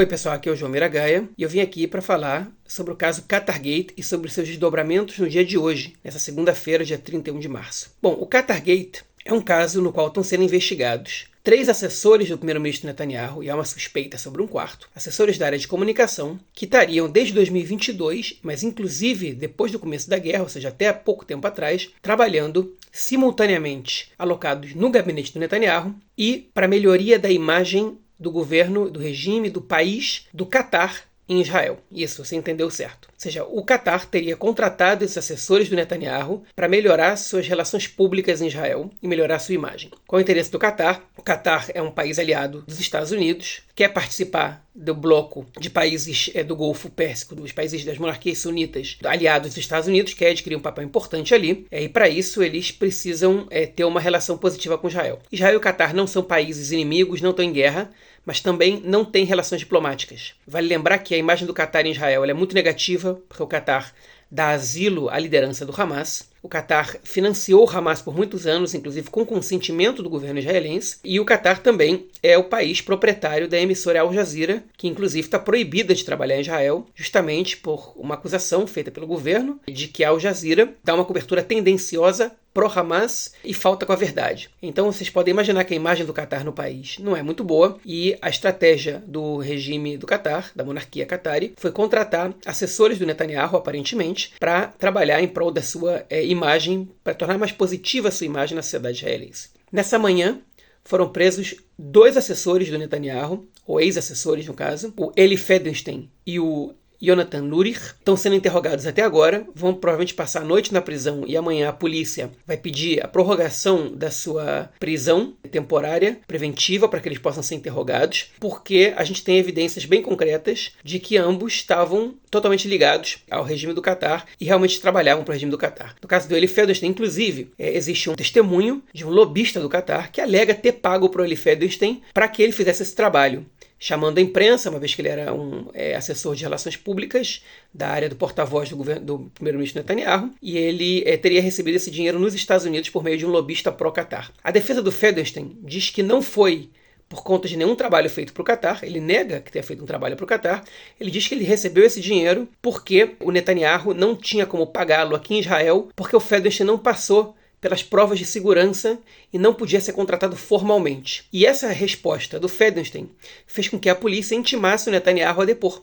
Oi pessoal, aqui é o João Miragaia e eu vim aqui para falar sobre o caso Qatargate e sobre seus desdobramentos no dia de hoje, nessa segunda-feira, dia 31 de março. Bom, o Qatargate é um caso no qual estão sendo investigados 3 assessores do primeiro-ministro Netanyahu, e há uma suspeita sobre um quarto, assessores da área de comunicação, que estariam desde 2022, mas inclusive depois do começo da guerra, ou seja, até há pouco tempo atrás, trabalhando simultaneamente alocados no gabinete do Netanyahu e para melhoria da imagem do governo, do regime, do país, do Catar em Israel. Isso, você entendeu certo. Ou seja, o Catar teria contratado esses assessores do Netanyahu para melhorar suas relações públicas em Israel e melhorar sua imagem. Qual é o interesse do Catar? O Catar é um país aliado dos Estados Unidos, quer participar do bloco de países do Golfo Pérsico, dos países das monarquias sunitas aliados dos Estados Unidos, quer adquirir um papel importante ali, e para isso eles precisam ter uma relação positiva com Israel. Israel e o Catar não são países inimigos, não estão em guerra, mas também não têm relações diplomáticas. Vale lembrar que a imagem do Catar em Israel é muito negativa, porque o Catar dá asilo à liderança do Hamas. O Catar financiou o Hamas por muitos anos, inclusive com consentimento do governo israelense, e o Catar também é o país proprietário da emissora Al Jazeera, que inclusive está proibida de trabalhar em Israel, justamente por uma acusação feita pelo governo de que a Al Jazeera dá uma cobertura tendenciosa pró-Hamas e falta com a verdade. Então vocês podem imaginar que a imagem do Catar no país não é muito boa, e a estratégia do regime do Catar, da monarquia qatari, foi contratar assessores do Netanyahu, aparentemente, para trabalhar em prol da sua imagem, para tornar mais positiva a sua imagem na sociedade israelense. Nessa manhã, foram presos 2 assessores do Netanyahu, ou ex-assessores no caso, o Eli Fedenstein e o Yonatan Lurich, estão sendo interrogados até agora, vão provavelmente passar a noite na prisão e amanhã a polícia vai pedir a prorrogação da sua prisão temporária, preventiva, para que eles possam ser interrogados, porque a gente tem evidências bem concretas de que ambos estavam totalmente ligados ao regime do Catar e realmente trabalhavam para o regime do Catar. No caso do Eli Fedenstein, inclusive, existe um testemunho de um lobista do Catar que alega ter pago para o Eli Fedenstein para que ele fizesse esse trabalho, chamando a imprensa, uma vez que ele era um assessor de relações públicas da área do porta-voz do primeiro-ministro Netanyahu, e ele teria recebido esse dinheiro nos Estados Unidos por meio de um lobista pró-Catar. A defesa do Fedenstein diz que não foi por conta de nenhum trabalho feito para o Catar, ele nega que tenha feito um trabalho para o Catar, ele diz que ele recebeu esse dinheiro porque o Netanyahu não tinha como pagá-lo aqui em Israel, porque o Fedenstein não passou pelas provas de segurança e não podia ser contratado formalmente. E essa resposta do Fedenstein fez com que a polícia intimasse o Netanyahu a depor.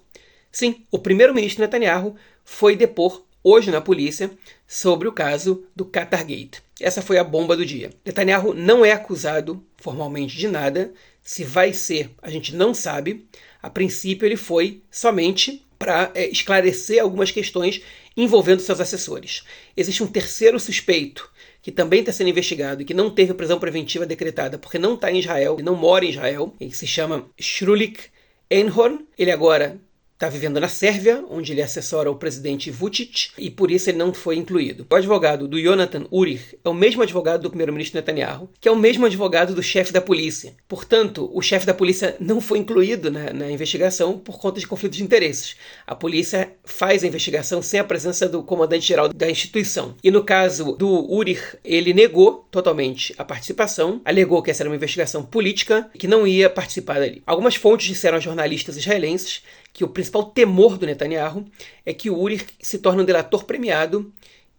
Sim, o primeiro-ministro Netanyahu foi depor hoje na polícia sobre o caso do Qatargate. Essa foi a bomba do dia. Netanyahu não é acusado formalmente de nada. Se vai ser, a gente não sabe. A princípio ele foi somente para esclarecer algumas questões envolvendo seus assessores. Existe um terceiro suspeito que também está sendo investigado e que não teve prisão preventiva decretada porque não está em Israel e não mora em Israel. Ele se chama Shrulik Einhorn. Ele agora está vivendo na Sérvia, onde ele assessora o presidente Vučić, e por isso ele não foi incluído. O advogado do Yonatan Lurich é o mesmo advogado do primeiro-ministro Netanyahu, que é o mesmo advogado do chefe da polícia. Portanto, o chefe da polícia não foi incluído na investigação por conta de conflitos de interesses. A polícia faz a investigação sem a presença do comandante-geral da instituição. E no caso do Lurich, ele negou totalmente a participação, alegou que essa era uma investigação política e que não ia participar dali. Algumas fontes disseram a jornalistas israelenses que o principal temor do Netanyahu é que o Lurich se torne um delator premiado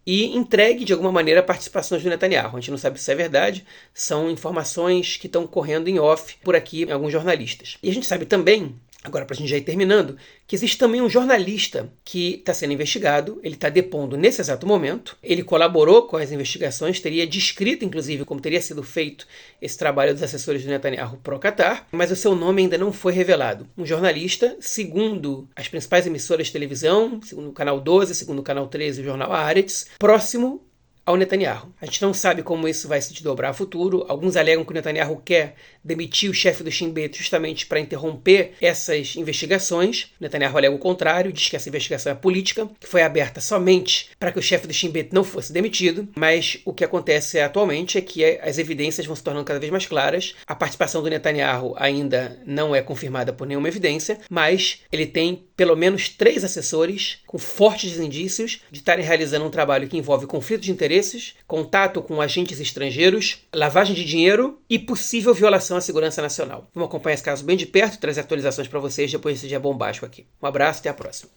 e entregue de alguma maneira participações do Netanyahu. A gente não sabe se isso é verdade, são informações que estão correndo em off por aqui em alguns jornalistas. E a gente sabe também, agora para a gente já ir terminando, que existe também um jornalista que está sendo investigado, ele está depondo nesse exato momento, ele colaborou com as investigações, teria descrito inclusive como teria sido feito esse trabalho dos assessores do Netanyahu pró-Catar, mas o seu nome ainda não foi revelado. Um jornalista, segundo as principais emissoras de televisão, segundo o Canal 12, segundo o Canal 13 e o jornal Haaretz, próximo ao Netanyahu. A gente não sabe como isso vai se desdobrar a futuro. Alguns alegam que o Netanyahu quer demitir o chefe do Shin Bet justamente para interromper essas investigações. O Netanyahu alega o contrário, diz que essa investigação é política, que foi aberta somente para que o chefe do Shin Bet não fosse demitido, mas o que acontece atualmente é que as evidências vão se tornando cada vez mais claras. A participação do Netanyahu ainda não é confirmada por nenhuma evidência, mas ele tem pelo menos 3 assessores com fortes indícios de estarem realizando um trabalho que envolve conflito de interesses, contato com agentes estrangeiros, lavagem de dinheiro e possível violação à segurança nacional. Vamos acompanhar esse caso bem de perto e trazer atualizações para vocês depois desse dia bombástico aqui. Um abraço e até a próxima.